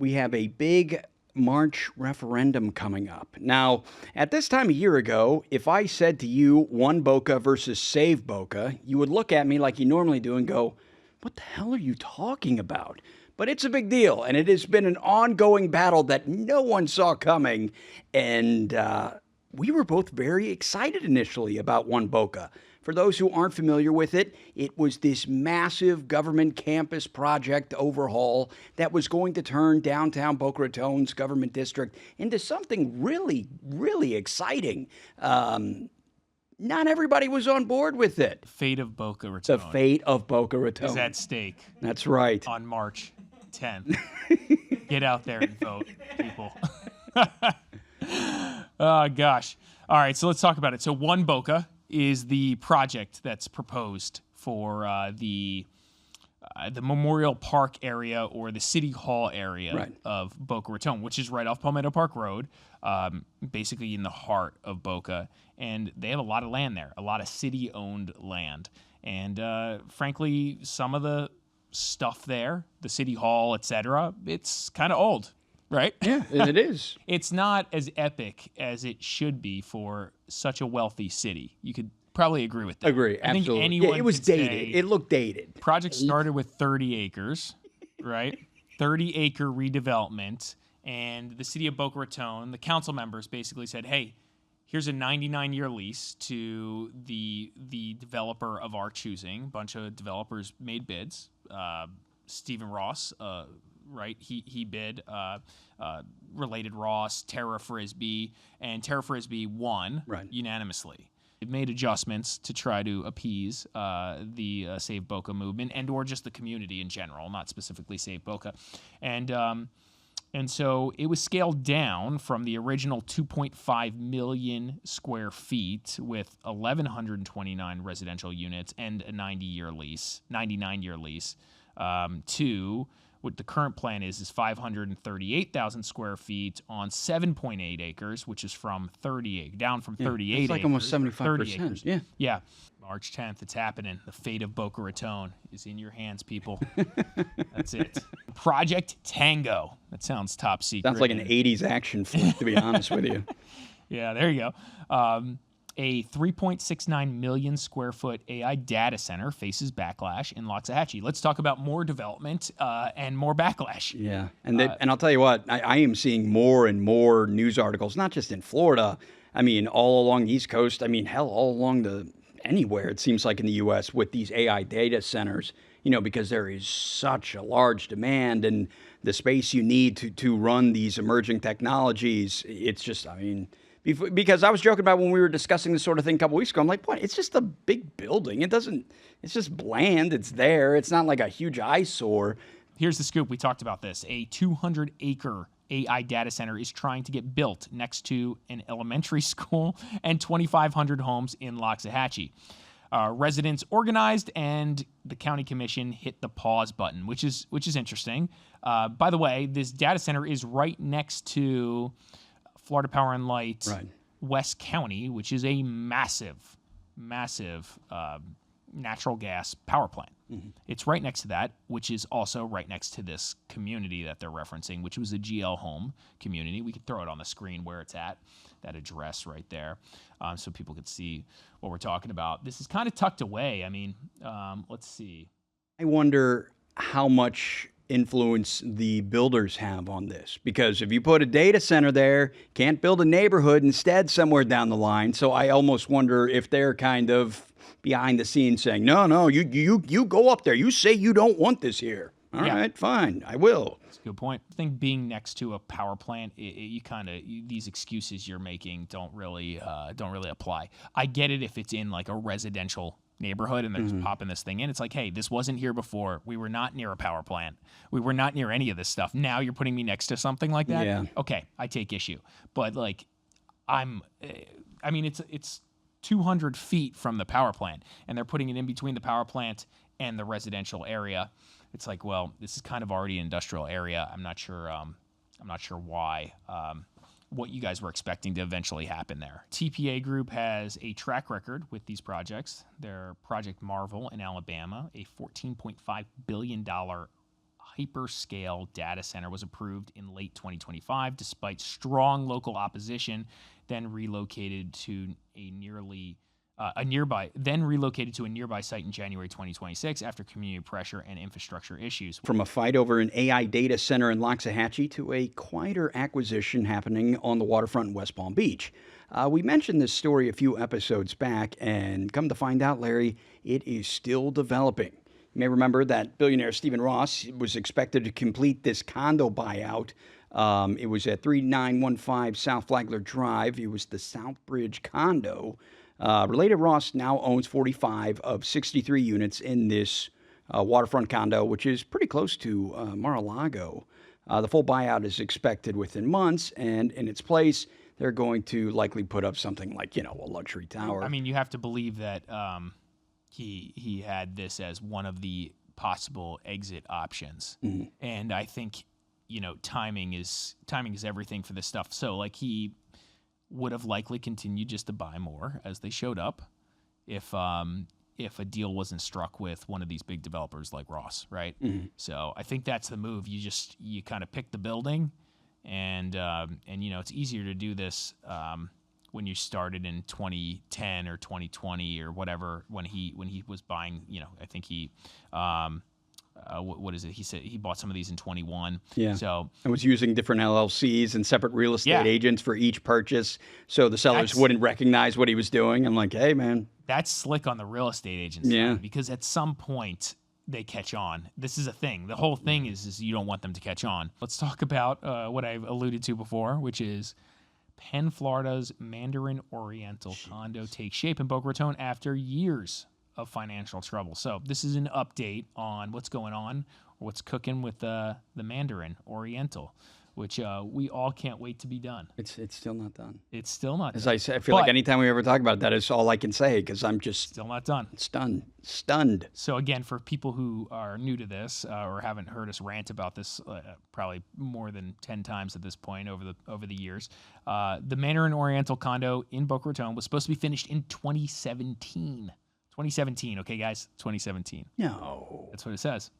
we have a big March referendum coming up. Now, at this time a year ago, if I said to you One Boca versus Save Boca, you would look at me like you normally do and go, what the hell are you talking about? But it's a big deal, and it has been an ongoing battle that no one saw coming. And we were both very excited initially about One Boca. For those who aren't familiar with it, it was this massive government campus project overhaul that was going to turn downtown Boca Raton's government district into something really, really exciting. Not everybody was on board with it. Fate of Boca Raton. The fate of Boca Raton is at stake. That's right. On March 10th. Get out there and vote, people. Oh, gosh. All right, so let's talk about it. So One Boca is the project that's proposed for the Memorial Park area or the City Hall area of Boca Raton, which is right off Palmetto Park Road, basically in the heart of Boca. And they have a lot of land there, a lot of city-owned land. And frankly, some of the stuff there, the City Hall, etc., it's kind of old, right? Yeah, it is. It's not as epic as it should be for such a wealthy city. You could probably agree with that. Agree, I think absolutely. anyone Yeah, it was could dated. say It looked dated. project started with 30 acres, right? 30-acre redevelopment. And the city of Boca Raton, the council members basically said, hey, here's a 99-year lease to the developer of our choosing. A bunch of developers made bids. Stephen Ross, right? He bid. Related Ross, Terra Frisbee, and Terra Frisbee won unanimously. It made adjustments to try to appease the Save Boca movement and or just the community in general, not specifically Save Boca. And so it was scaled down from the original 2.5 million square feet with 1,129 residential units and a 99-year lease, to what the current plan is 538,000 square feet on 7.8 acres, which is from 38, down from 38 It's like acres. almost 75%. Yeah. March 10th, it's happening. The fate of Boca Raton is in your hands, people. That's it. Project Tango. That sounds top secret. Sounds like an 80s action flick, to be honest with you. Yeah, there you go. A 3.69 million square foot AI data center faces backlash in Loxahatchee. Let's talk about more development and more backlash. Yeah, and I'll tell you what, I am seeing more and more news articles, not just in Florida. I mean, all along the East Coast. I mean, hell, all along anywhere it seems like in the U.S. with these AI data centers. You know, because there is such a large demand and the space you need to run these emerging technologies. It's just, I mean. Because I was joking about when we were discussing this sort of thing a couple weeks ago. I'm like, what? It's just a big building. It's just bland. It's there. It's not like a huge eyesore. Here's the scoop. We talked about this. A 200-acre AI data center is trying to get built next to an elementary school and 2,500 homes in Loxahatchee. Residents organized and the county commission hit the pause button, which is interesting. By the way, this data center is right next to Florida Power and Light, West County, which is a massive natural gas power plant. Mm-hmm. It's right next to that, which is also right next to this community that they're referencing, which was a GL home community. We could throw it on the screen where it's at, that address right there, so people could see what we're talking about. This is kind of tucked away. I mean, let's see. I wonder how much influence the builders have on this, because if you put a data center there, can't build a neighborhood instead somewhere down the line. So I almost wonder if they're kind of behind the scenes saying, no, you go up there. You say you don't want this here. All right, fine, I will. That's a good point. I think being next to a power plant, these excuses you're making don't really apply. I get it if it's in like a residential neighborhood and they're just popping this thing in. It's like, hey, this wasn't here before. We were not near a power plant. We were not near any of this stuff. Now you're putting me next to something like that. Yeah. Okay, I take issue. But like, it's 200 feet from the power plant, and they're putting it in between the power plant and the residential area. It's like, well, this is kind of already an industrial area. I'm not sure why. What you guys were expecting to eventually happen there. TPA Group has a track record with these projects. Their Project Marvel in Alabama, a $14.5 billion hyperscale data center was approved in late 2025 despite strong local opposition, then relocated to a nearby site in January 2026 after community pressure and infrastructure issues. From a fight over an AI data center in Loxahatchee to a quieter acquisition happening on the waterfront in West Palm Beach. We mentioned this story a few episodes back, and come to find out, Larry, it is still developing. You may remember that billionaire Stephen Ross was expected to complete this condo buyout. It was at 3915 South Flagler Drive. It was the Southbridge condo. Related Ross now owns 45 of 63 units in this waterfront condo, which is pretty close to Mar-a-Lago. The full buyout is expected within months, and in its place, they're going to likely put up something like, a luxury tower. I mean, you have to believe that he had this as one of the possible exit options. Mm-hmm. And I think, timing is everything for this stuff. So, he would have likely continued just to buy more as they showed up if a deal wasn't struck with one of these big developers like Ross, right? Mm-hmm. So I think that's the move. You kind of pick the building, and it's easier to do this when you started in 2010 or 2020 or whatever when he was buying. I think he. What is it? He said he bought some of these in 21. Yeah. So and was using different LLCs and separate real estate agents for each purchase, so the sellers wouldn't recognize what he was doing. I'm like, hey, man, that's slick on the real estate agents. Yeah. Side, because at some point they catch on. This is a thing. The whole thing is you don't want them to catch on. Let's talk about what I've alluded to before, which is Penn, Florida's Mandarin Oriental condo takes shape in Boca Raton after years of financial trouble. So this is an update on what's going on, or what's cooking with the Mandarin Oriental, which we all can't wait to be done. It's still not done. It's still not done. As I say, I feel like anytime we ever talk about that, it's all I can say because I'm just still not done. Stunned. So again, for people who are new to this or haven't heard us rant about this probably more than 10 times at this point over the years, the Mandarin Oriental condo in Boca Raton was supposed to be finished in 2017. 2017, okay, guys? 2017. No. That's what it says.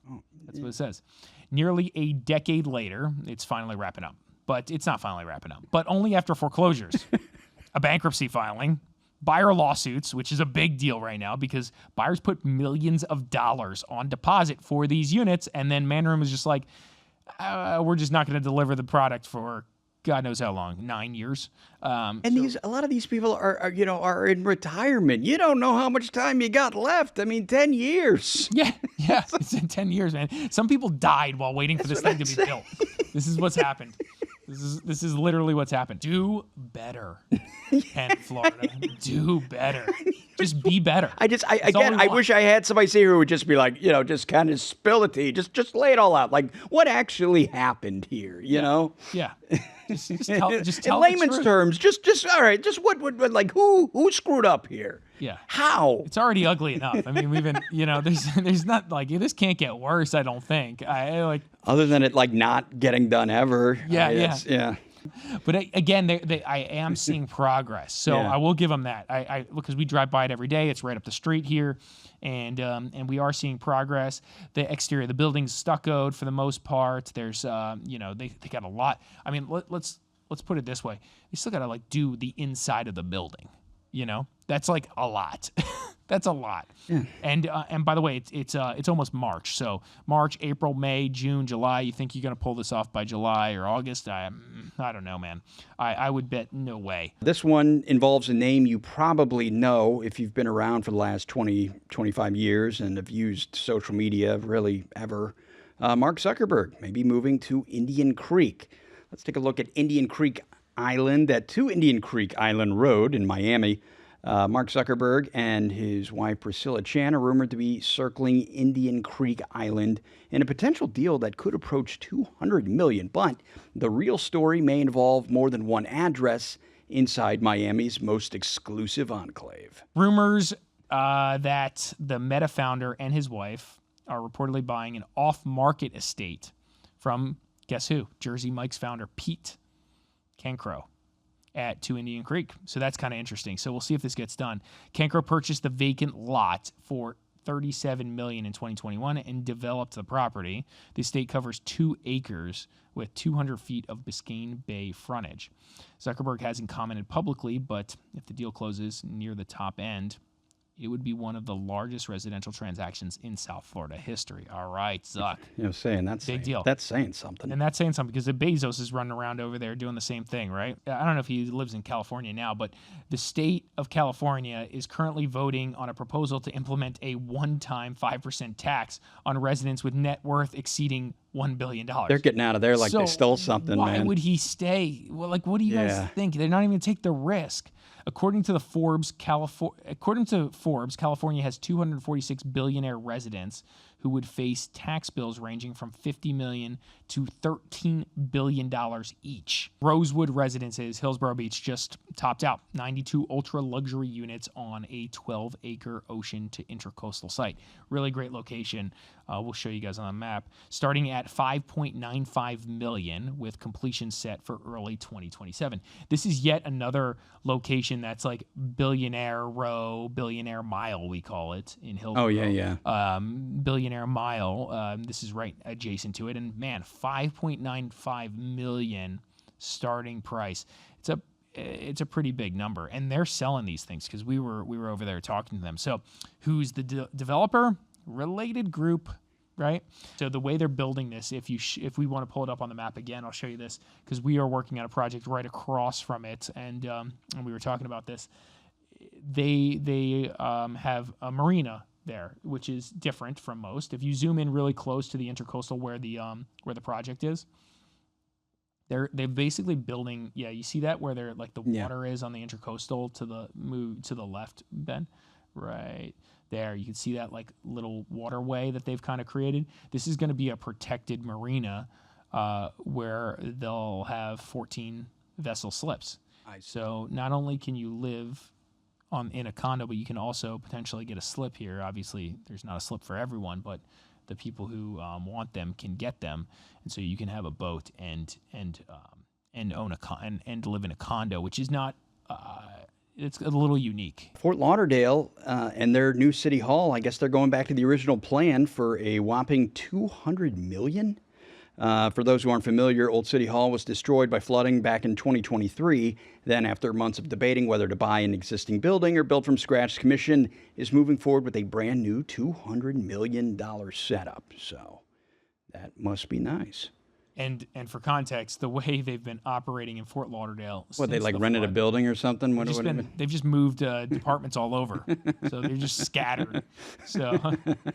That's what it says. Nearly a decade later, it's finally wrapping up. But it's not finally wrapping up. But only after foreclosures, a bankruptcy filing, buyer lawsuits, which is a big deal right now because buyers put millions of dollars on deposit for these units, and then Mandarin was just like, we're just not going to deliver the product for God knows how long, 9 years. A lot of these people are in retirement. You don't know how much time you got left. I mean, 10 years. Yeah, it's in 10 years, man. Some people died while waiting for this thing to be built. This is what's happened. This is literally what's happened. Do better, Penn, Florida. Do better. Just be better. I wish I had somebody here who would just be like, just kind of spill the tea, just lay it all out. Like, what happened here? Yeah. Just tell in layman's terms. Just all right. Just what like who screwed up here? Yeah. How? It's already ugly enough. I mean, we've been, there's not like this can't get worse. I don't think. Other than it not getting done ever. Yeah. But again, I am seeing progress, so I will give them that. Because we drive by it every day. It's right up the street here, and we are seeing progress. The exterior of the building's stuccoed for the most part. There's they got a lot. I mean, let's put it this way: they still got to do the inside of the building. That's a lot. That's a lot. Yeah. And by the way, it's almost March. So March, April, May, June, July. You think you're gonna pull this off by July or August? I don't know, man. I would bet no way. This one involves a name you probably know if you've been around for the last 20, 25 years and have used social media really ever. Mark Zuckerberg may be moving to Indian Creek. Let's take a look at Indian Creek Island at 2 Indian Creek Island Road in Miami. Mark Zuckerberg and his wife Priscilla Chan are rumored to be circling Indian Creek Island in a potential deal that could approach $200 million. But the real story may involve more than one address inside Miami's most exclusive enclave. Rumors that the Meta founder and his wife are reportedly buying an off-market estate from, guess who? Jersey Mike's founder, Pete Cancro, at 2 Indian Creek. So that's kind of interesting. So we'll see if this gets done. Cancro purchased the vacant lot for $37 million in 2021 and developed the property. The estate covers 2 acres with 200 feet of Biscayne Bay frontage. Zuckerberg hasn't commented publicly, but if the deal closes near the top end, it would be one of the largest residential transactions in South Florida history. All right, Zuck. Big deal. That's saying something. And that's saying something because the Bezos is running around over there doing the same thing, right? I don't know if he lives in California now, but the state of California is currently voting on a proposal to implement a one-time 5% tax on residents with net worth exceeding $1 billion. They're getting out of there like they stole something, why man. Why would he stay? Well, like, what do you guys think? They're not even going to take the risk. According to Forbes, California has 246 billionaire residents who would face tax bills ranging from $50 million to $13 billion each. Rosewood Residences, Hillsboro Beach, just topped out 92 ultra-luxury units on a 12-acre ocean to intercoastal site. Really great location. We'll show you guys on the map. Starting at $5.95 million with completion set for early 2027. This is yet another location that's like Billionaire Row, Billionaire Mile, we call it in Hillsboro. Oh, yeah. Billionaire Mile. This is right adjacent to it. And man, $5.95 million starting price. It's a pretty big number. And they're selling these things because we were over there talking to them. So who's the developer? Related group, right? So the way they're building this, if we want to pull it up on the map again, I'll show you this because we are working on a project right across from it, and we were talking about this. They have a marina there, which is different from most. If you zoom in really close to the intercoastal where the project is, they're basically building. Yeah, you see that where they're like the water is on the intercoastal to the left, Ben, right there. You can see that like little waterway that they've kind of created. This is going to be a protected marina where they'll have 14 vessel slips. So not only can you live in a condo, but you can also potentially get a slip here. Obviously, there's not a slip for everyone, but the people who want them can get them, and so you can have a boat and own and live in a condo, which is not. It's a little unique. Fort Lauderdale and their new city hall, I guess they're going back to the original plan for a whopping $200 million. For those who aren't familiar, Old City Hall was destroyed by flooding back in 2023. Then, after months of debating whether to buy an existing building or build from scratch, the commission is moving forward with a brand new $200 million setup. So that must be nice. And for context, the way they've been operating in Fort Lauderdale. What, they like rented a building or something? They've just moved departments all over, so they're just scattered. So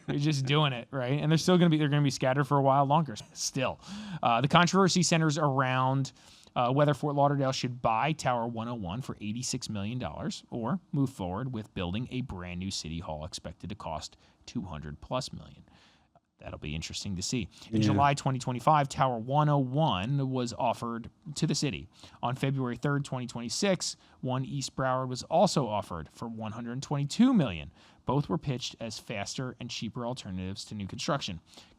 they're just doing it, right? And they're going to be scattered for a while longer. Still, the controversy centers around whether Fort Lauderdale should buy Tower 101 for $86 million or move forward with building a brand new city hall expected to cost $200+ million. That'll be interesting to see. In July 2025, Tower 101 was offered to the city. On February 3rd, 2026, One East Broward was also offered for $122 million. Both were pitched as faster and cheaper alternatives to new construction.